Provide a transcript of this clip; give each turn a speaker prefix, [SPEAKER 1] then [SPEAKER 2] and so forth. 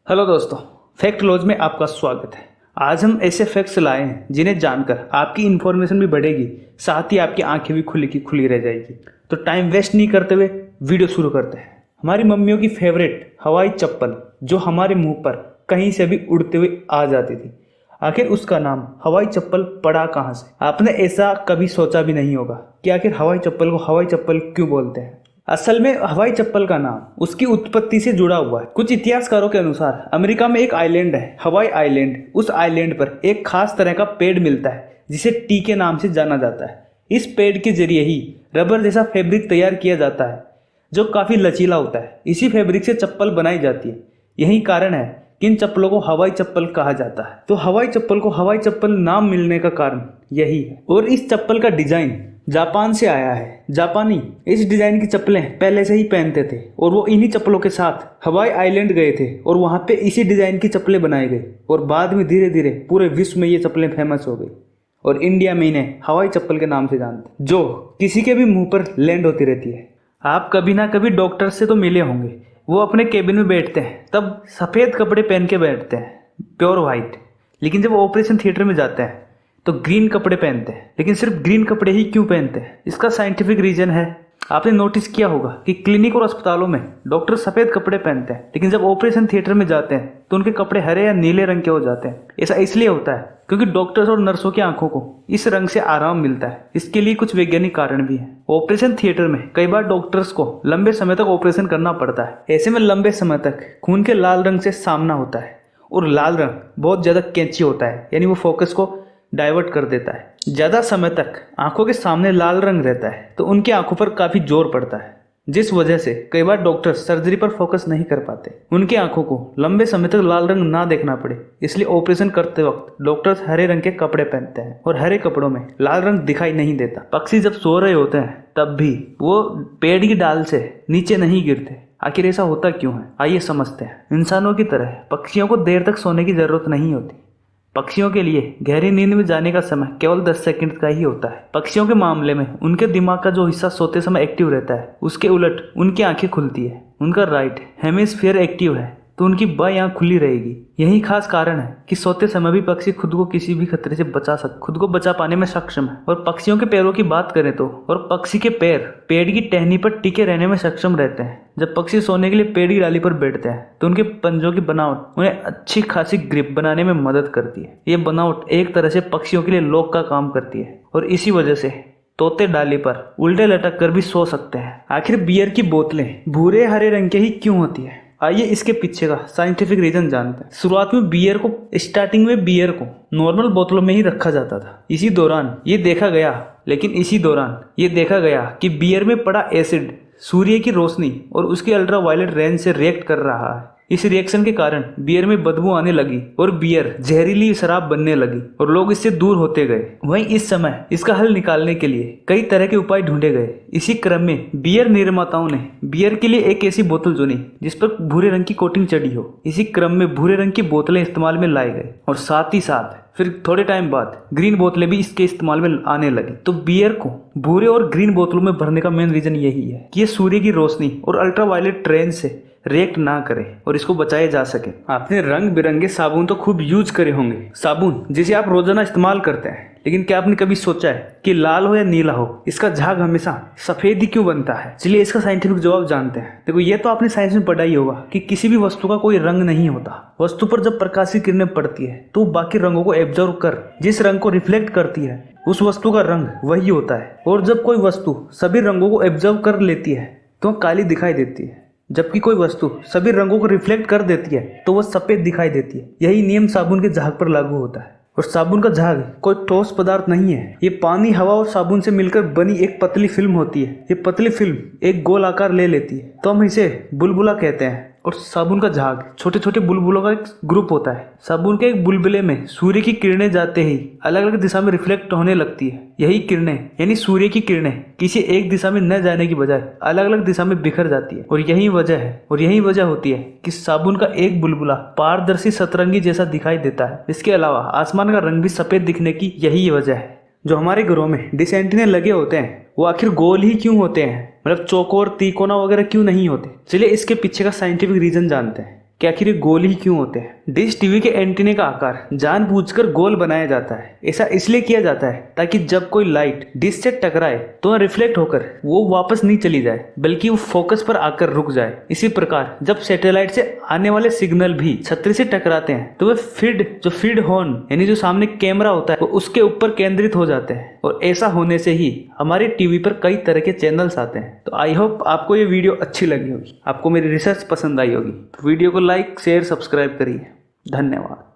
[SPEAKER 1] Hello दोस्तों, fact laws में आपका स्वागत है। आज हम ऐसे फैक्ट्स लाए हैं जिन्हें जानकर आपकी इन्फॉर्मेशन भी बढ़ेगी, साथ ही आपकी आंखें भी खुली की खुली रह जाएगी। तो टाइम वेस्ट नहीं करते हुए वीडियो शुरू करते हैं। हमारी मम्मियों की फेवरेट हवाई चप्पल जो हमारे मुंह पर कहीं से भी उड़ते हुए आ जाती थी, आखिर उसका नाम हवाई चप्पल पड़ा कहाँ से? आपने ऐसा कभी सोचा भी नहीं होगा कि आखिर हवाई चप्पल को हवाई चप्पल क्यों बोलते हैं। असल में हवाई चप्पल का नाम उसकी उत्पत्ति से जुड़ा हुआ है। कुछ इतिहासकारों के अनुसार अमेरिका में एक आइलैंड है, हवाई आइलैंड। उस आइलैंड पर एक खास तरह का पेड़ मिलता है जिसे टी के नाम से जाना जाता है। इस पेड़ के जरिए ही रबर जैसा फैब्रिक तैयार किया जाता है जो काफ़ी लचीला होता है। इसी फैब्रिक से चप्पल बनाई जाती है। यही कारण है कि इन चप्पलों को हवाई चप्पल कहा जाता है। तो हवाई चप्पल को हवाई चप्पल नाम मिलने का कारण यही है। और इस चप्पल का डिजाइन जापान से आया है। जापानी इस डिजाइन की चप्पलें पहले से ही पहनते थे और वो इन्हीं चप्पलों के साथ हवाई आइलैंड गए थे और वहां पे इसी डिजाइन की चप्पलें बनाई गई और बाद में धीरे धीरे पूरे विश्व में ये चप्पलें फेमस हो गई और इंडिया में इन्हें हवाई चप्पल के नाम से जानते, जो किसी के भी मुंह पर लैंड होती रहती है। आप कभी ना कभी डॉक्टर से तो मिले होंगे। वो अपने केबिन में बैठते हैं तब सफ़ेद कपड़े पहन के बैठते हैं, प्योर वाइट। लेकिन जब ऑपरेशन थिएटर में जाते हैं तो ग्रीन कपड़े पहनते हैं। लेकिन सिर्फ ग्रीन कपड़े ही क्यों पहनते हैं? इसका साइंटिफिक रीजन है। आपने नोटिस किया होगा कि क्लिनिक और अस्पतालों में डॉक्टर सफ़ेद कपड़े पहनते हैं, लेकिन जब ऑपरेशन थिएटर में जाते हैं तो उनके कपड़े हरे या नीले रंग के हो जाते हैं। ऐसा इसलिए होता है क्योंकि डॉक्टर्स और नर्सों की आंखों को इस रंग से आराम मिलता है। इसके लिए कुछ वैज्ञानिक कारण भी हैं। ऑपरेशन थिएटर में कई बार डॉक्टर्स को लंबे समय तक ऑपरेशन करना पड़ता है। ऐसे में लंबे समय तक खून के लाल रंग से सामना होता है और लाल रंग बहुत ज़्यादा कैंची होता है, यानी वो फोकस को डाइवर्ट कर देता है। ज़्यादा समय तक आंखों के सामने लाल रंग रहता है तो उनकी आंखों पर काफ़ी जोर पड़ता है, जिस वजह से कई बार डॉक्टर सर्जरी पर फोकस नहीं कर पाते। उनकी आंखों को लंबे समय तक लाल रंग ना देखना पड़े, इसलिए ऑपरेशन करते वक्त डॉक्टर्स हरे रंग के कपड़े पहनते हैं और हरे कपड़ों में लाल रंग दिखाई नहीं देता। पक्षी जब सो रहे होते हैं तब भी वो पेड़ की डाल से नीचे नहीं गिरते। आखिर ऐसा होता क्यों है? आइए समझते हैं। इंसानों की तरह पक्षियों को देर तक सोने की जरूरत नहीं होती। पक्षियों के लिए गहरी नींद में जाने का समय केवल 10 सेकंड का ही होता है। पक्षियों के मामले में उनके दिमाग का जो हिस्सा सोते समय एक्टिव रहता है, उसके उलट उनकी आंखें खुलती है। उनका राइट हेमिस्फीयर एक्टिव है तो उनकी बाईं आंख खुली रहेगी। यही खास कारण है कि सोते समय भी पक्षी खुद को किसी भी खतरे से खुद को बचा पाने में सक्षम है। और पक्षियों के पैरों की बात करें तो और पक्षी के पैर पेड़ की टहनी पर टिके रहने में सक्षम रहते हैं। जब पक्षी सोने के लिए पेड़ की डाली पर बैठते हैं तो उनके पंजों की बनावट उन्हें अच्छी खासी ग्रिप बनाने में मदद करती है। ये बनावट एक तरह से पक्षियों के लिए लॉक का काम करती है और इसी वजह से तोते डाली पर उल्टे लटक कर भी सो सकते हैं। आखिर बियर की बोतलें भूरे हरे रंग के ही क्यों होती है? आइए इसके पीछे का साइंटिफिक रीजन जानते हैं। शुरुआत में स्टार्टिंग में बियर को नॉर्मल बोतलों में ही रखा जाता था। इसी दौरान ये देखा गया कि बियर में पड़ा एसिड सूर्य की रोशनी और उसकी अल्ट्रावायलेट रेंज से रिएक्ट कर रहा है। इस रिएक्शन के कारण बियर में बदबू आने लगी और बियर जहरीली शराब बनने लगी और लोग इससे दूर होते गए। वहीं इस समय इसका हल निकालने के लिए कई तरह के उपाय ढूंढे गए। इसी क्रम में बियर निर्माताओं ने बियर के लिए एक ऐसी बोतल चुनी जिस पर भूरे रंग की कोटिंग चढ़ी हो। इसी क्रम में भूरे रंग की बोतलें इस्तेमाल में लाई गई और साथ ही साथ फिर थोड़े टाइम बाद ग्रीन बोतलें भी इसके इस्तेमाल में आने लगी। तो बियर को भूरे और ग्रीन बोतलों में भरने का मेन रीजन यही है कि ये सूर्य की रोशनी और अल्ट्रावायलेट रेंज से रिएक्ट ना करे और इसको बचाया जा सके। आपने रंग बिरंगे साबुन तो खूब यूज करे होंगे, साबुन जिसे आप रोजाना इस्तेमाल करते हैं। लेकिन क्या आपने कभी सोचा है कि लाल हो या नीला हो, इसका झाग हमेशा सफेद ही क्यों बनता है? चलिए इसका साइंटिफिक जवाब जानते हैं। देखो, ये तो आपने साइंस में पढ़ा ही होगा कि किसी भी वस्तु का कोई रंग नहीं होता। वस्तु पर जब प्रकाश की किरणें पड़ती है तो बाकी रंगों को एब्जॉर्व कर जिस रंग को रिफ्लेक्ट करती है उस वस्तु का रंग वही होता है। और जब कोई वस्तु सभी रंगों को एब्जॉर्व कर लेती है तो काली दिखाई देती है, जबकि कोई वस्तु सभी रंगों को रिफ्लेक्ट कर देती है तो वह सफेद दिखाई देती है। यही नियम साबुन के झाग पर लागू होता है। और साबुन का झाग कोई ठोस पदार्थ नहीं है, ये पानी, हवा और साबुन से मिलकर बनी एक पतली फिल्म होती है। ये पतली फिल्म एक गोल आकार ले लेती है तो हम इसे बुलबुला कहते हैं। और साबुन का झाग छोटे छोटे बुलबुलों का एक ग्रुप होता है। साबुन के एक बुलबुले में सूर्य की किरणें जाते ही अलग अलग दिशा में रिफ्लेक्ट होने लगती है। यही किरणें यानी सूर्य की किरणें किसी एक दिशा में न जाने की बजाय अलग अलग दिशा में बिखर जाती है। और यही वजह होती है कि साबुन का एक बुलबुला पारदर्शी सतरंगी जैसा दिखाई देता है। इसके अलावा आसमान का रंग भी सफेद दिखने की यही वजह है। जो हमारे घरों में डिश एंटीना लगे होते हैं वो आखिर गोल ही क्यों होते हैं? मतलब चौकोर, तिकोना वगैरह क्यों नहीं होते? चलिए इसके पीछे का साइंटिफिक रीजन जानते हैं। कि आखिर ये गोल ही क्यों होते हैं। डिश टीवी के एंटीने का आकार जानबूझकर गोल बनाया जाता है। ऐसा इसलिए किया जाता है ताकि जब कोई लाइट डिश से टकराए तो रिफ्लेक्ट होकर वो वापस नहीं चली जाए, बल्कि वो फोकस पर आकर रुक जाए। इसी प्रकार जब सैटेलाइट से आने वाले सिग्नल भी छतरी से टकराते हैं तो वे फीड हॉर्न यानी जो सामने कैमरा होता है वो उसके ऊपर केंद्रित हो जाते हैं, और ऐसा होने से ही हमारे टीवी पर कई तरह के चैनल्स आते हैं। तो आई होप आपको ये वीडियो अच्छी लगी होगी, आपको मेरी रिसर्च पसंद आई होगी। तो वीडियो को लाइक शेयर सब्सक्राइब करिए। धन्यवाद।